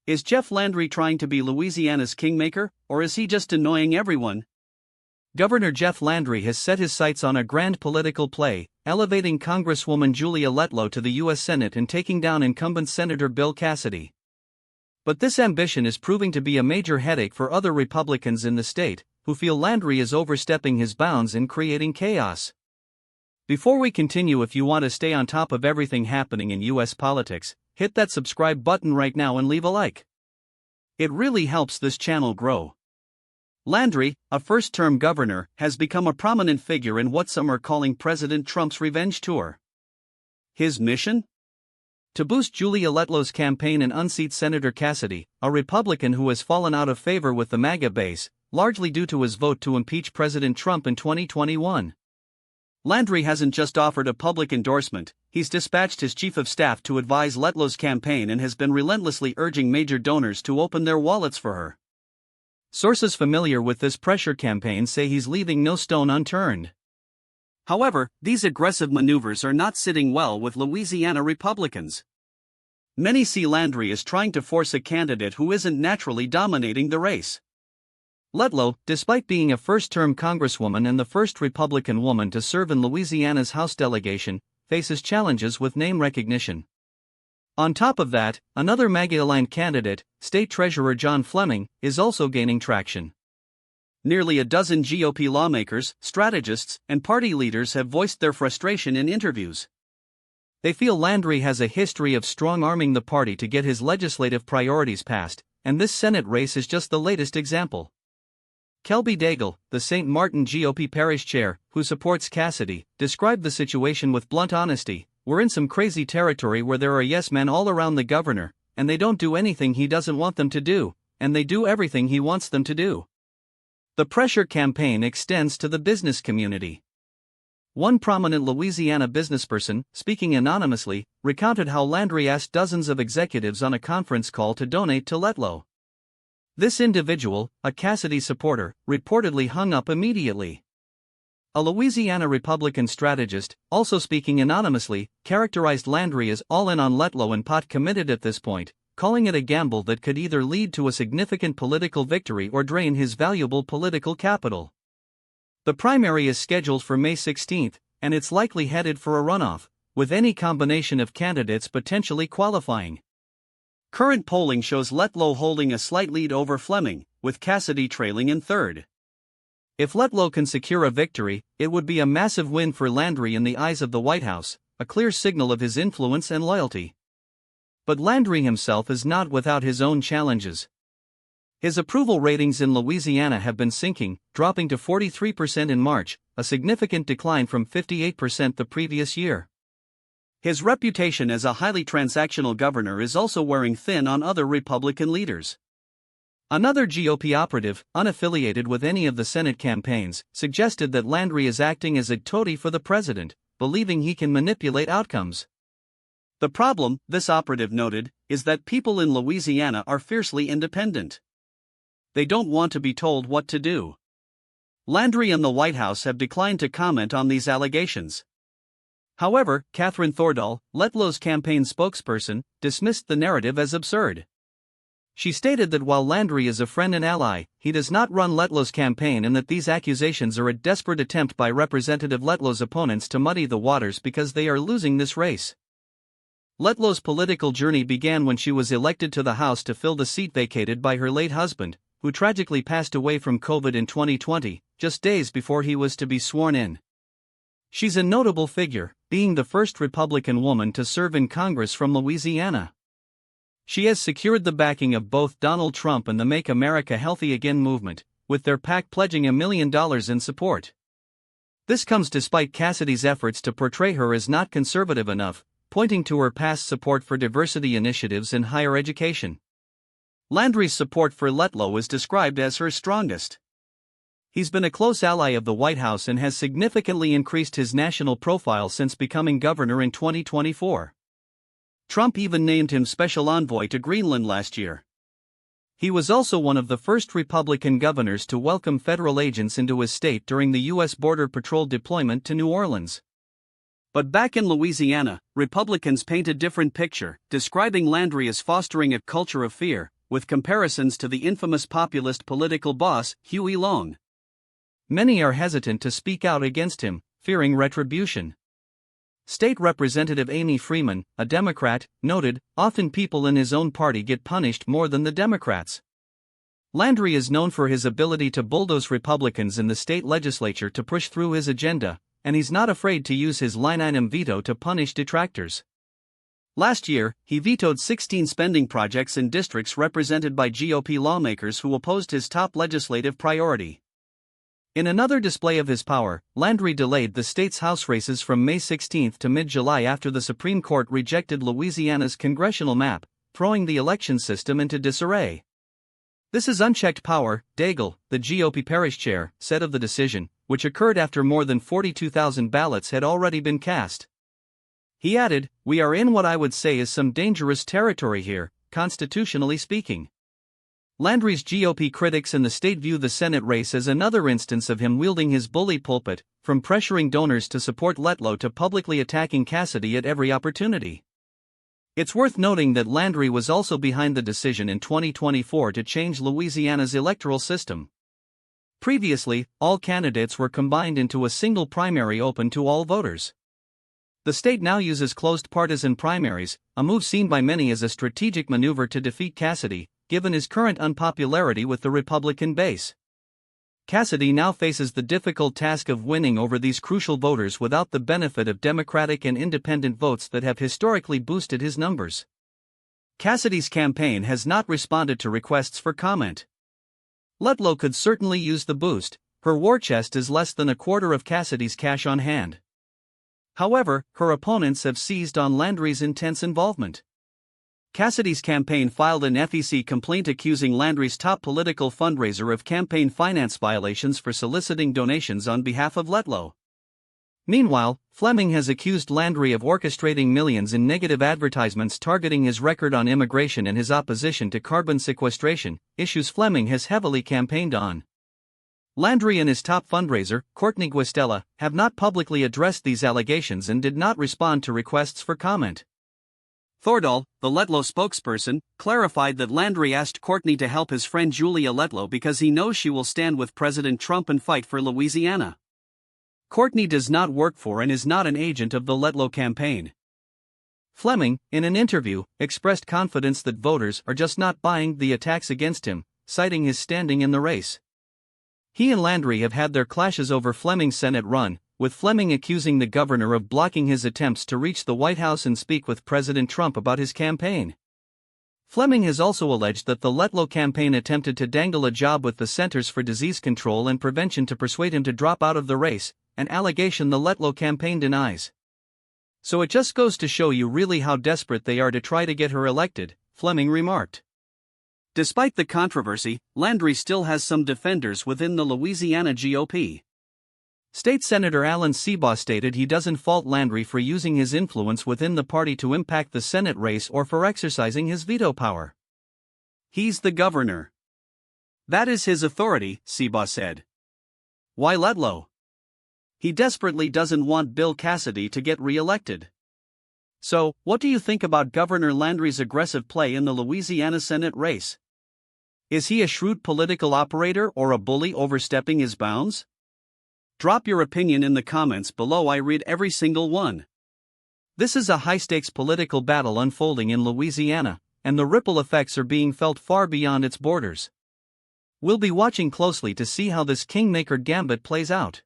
Is Jeff Landry trying to be Louisiana's kingmaker, or is he just annoying everyone? Governor Jeff Landry has set his sights on a grand political play, elevating Congresswoman Julia Letlow to the U.S. Senate and taking down incumbent Senator Bill Cassidy. But this ambition is proving to be a major headache for other Republicans in the state, who feel Landry is overstepping his bounds and creating chaos. Before we continue, if you want to stay on top of everything happening in U.S. politics, hit that subscribe button right now and leave a like. It really helps this channel grow. Landry, a first-term governor, has become a prominent figure in what some are calling President Trump's revenge tour. His mission? To boost Julia Letlow's campaign and unseat Senator Cassidy, a Republican who has fallen out of favor with the MAGA base, largely due to his vote to impeach President Trump in 2021. Landry hasn't just offered a public endorsement, he's dispatched his chief of staff to advise Letlow's campaign and has been relentlessly urging major donors to open their wallets for her. Sources familiar with this pressure campaign say he's leaving no stone unturned. However, these aggressive maneuvers are not sitting well with Louisiana Republicans. Many see Landry as trying to force a candidate who isn't naturally dominating the race. Letlow, despite being a first-term Congresswoman and the first Republican woman to serve in Louisiana's House delegation, faces challenges with name recognition. On top of that, another MAGA-aligned candidate, State Treasurer John Fleming, is also gaining traction. Nearly a dozen GOP lawmakers, strategists, and party leaders have voiced their frustration in interviews. They feel Landry has a history of strong-arming the party to get his legislative priorities passed, and this Senate race is just the latest example. Kelby Daigle, the St. Martin GOP parish chair, who supports Cassidy, described the situation with blunt honesty. "We're in some crazy territory where there are yes men all around the governor, and they don't do anything he doesn't want them to do, and they do everything he wants them to do." The pressure campaign extends to the business community. One prominent Louisiana businessperson, speaking anonymously, recounted how Landry asked dozens of executives on a conference call to donate to Letlow. This individual, a Cassidy supporter, reportedly hung up immediately. A Louisiana Republican strategist, also speaking anonymously, characterized Landry as all in on Letlow and pot committed at this point, calling it a gamble that could either lead to a significant political victory or drain his valuable political capital. The primary is scheduled for May 16, and it's likely headed for a runoff, with any combination of candidates potentially qualifying. Current polling shows Letlow holding a slight lead over Fleming, with Cassidy trailing in third. If Letlow can secure a victory, it would be a massive win for Landry in the eyes of the White House, a clear signal of his influence and loyalty. But Landry himself is not without his own challenges. His approval ratings in Louisiana have been sinking, dropping to 43% in March, a significant decline from 58% the previous year. His reputation as a highly transactional governor is also wearing thin on other Republican leaders. Another GOP operative, unaffiliated with any of the Senate campaigns, suggested that Landry is acting as a toady for the president, believing he can manipulate outcomes. The problem, this operative noted, is that people in Louisiana are fiercely independent. They don't want to be told what to do. Landry and the White House have declined to comment on these allegations. However, Catherine Thordahl, Letlow's campaign spokesperson, dismissed the narrative as absurd. She stated that while Landry is a friend and ally, he does not run Letlow's campaign and that these accusations are a desperate attempt by Representative Letlow's opponents to muddy the waters because they are losing this race. Letlow's political journey began when she was elected to the House to fill the seat vacated by her late husband, who tragically passed away from COVID in 2020, just days before he was to be sworn in. She's a notable figure, being the first Republican woman to serve in Congress from Louisiana. She has secured the backing of both Donald Trump and the Make America Healthy Again movement, with their PAC pledging $1 million in support. This comes despite Cassidy's efforts to portray her as not conservative enough, pointing to her past support for diversity initiatives in higher education. Landry's support for Letlow is described as her strongest. He's been a close ally of the White House and has significantly increased his national profile since becoming governor in 2024. Trump even named him special envoy to Greenland last year. He was also one of the first Republican governors to welcome federal agents into his state during the U.S. Border Patrol deployment to New Orleans. But back in Louisiana, Republicans paint a different picture, describing Landry as fostering a culture of fear, with comparisons to the infamous populist political boss, Huey Long. Many are hesitant to speak out against him, fearing retribution. State Representative Amy Freeman, a Democrat, noted, "Often people in his own party get punished more than the Democrats." Landry is known for his ability to bulldoze Republicans in the state legislature to push through his agenda, and he's not afraid to use his line-item veto to punish detractors. Last year, he vetoed 16 spending projects in districts represented by GOP lawmakers who opposed his top legislative priority. In another display of his power, Landry delayed the state's House races from May 16 to mid-July after the Supreme Court rejected Louisiana's congressional map, throwing the election system into disarray. "This is unchecked power," Daigle, the GOP parish chair, said of the decision, which occurred after more than 42,000 ballots had already been cast. He added, "We are in what I would say is some dangerous territory here, constitutionally speaking." Landry's GOP critics in the state view the Senate race as another instance of him wielding his bully pulpit, from pressuring donors to support Letlow to publicly attacking Cassidy at every opportunity. It's worth noting that Landry was also behind the decision in 2024 to change Louisiana's electoral system. Previously, all candidates were combined into a single primary open to all voters. The state now uses closed partisan primaries, a move seen by many as a strategic maneuver to defeat Cassidy, given his current unpopularity with the Republican base. Cassidy now faces the difficult task of winning over these crucial voters without the benefit of Democratic and independent votes that have historically boosted his numbers. Cassidy's campaign has not responded to requests for comment. Letlow could certainly use the boost. Her war chest is less than a quarter of Cassidy's cash on hand. However, her opponents have seized on Landry's intense involvement. Cassidy's campaign filed an FEC complaint accusing Landry's top political fundraiser of campaign finance violations for soliciting donations on behalf of Letlow. Meanwhile, Fleming has accused Landry of orchestrating millions in negative advertisements targeting his record on immigration and his opposition to carbon sequestration, issues Fleming has heavily campaigned on. Landry and his top fundraiser, Courtney Guastella, have not publicly addressed these allegations and did not respond to requests for comment. Thordahl, the Letlow spokesperson, clarified that Landry asked Courtney to help his friend Julia Letlow because he knows she will stand with President Trump and fight for Louisiana. Courtney does not work for and is not an agent of the Letlow campaign. Fleming, in an interview, expressed confidence that voters are just not buying the attacks against him, citing his standing in the race. He and Landry have had their clashes over Fleming's Senate run, with Fleming accusing the governor of blocking his attempts to reach the White House and speak with President Trump about his campaign. Fleming has also alleged that the Letlow campaign attempted to dangle a job with the Centers for Disease Control and Prevention to persuade him to drop out of the race, an allegation the Letlow campaign denies. "So it just goes to show you really how desperate they are to try to get her elected," Fleming remarked. Despite the controversy, Landry still has some defenders within the Louisiana GOP. State Senator Alan Seabaugh stated he doesn't fault Landry for using his influence within the party to impact the Senate race or for exercising his veto power. "He's the governor. That is his authority," Seabaugh said. "Why Letlow? He desperately doesn't want Bill Cassidy to get re-elected." So, what do you think about Governor Landry's aggressive play in the Louisiana Senate race? Is he a shrewd political operator or a bully overstepping his bounds? Drop your opinion in the comments below. I read every single one. This is a high-stakes political battle unfolding in Louisiana, and the ripple effects are being felt far beyond its borders. We'll be watching closely to see how this Kingmaker gambit plays out.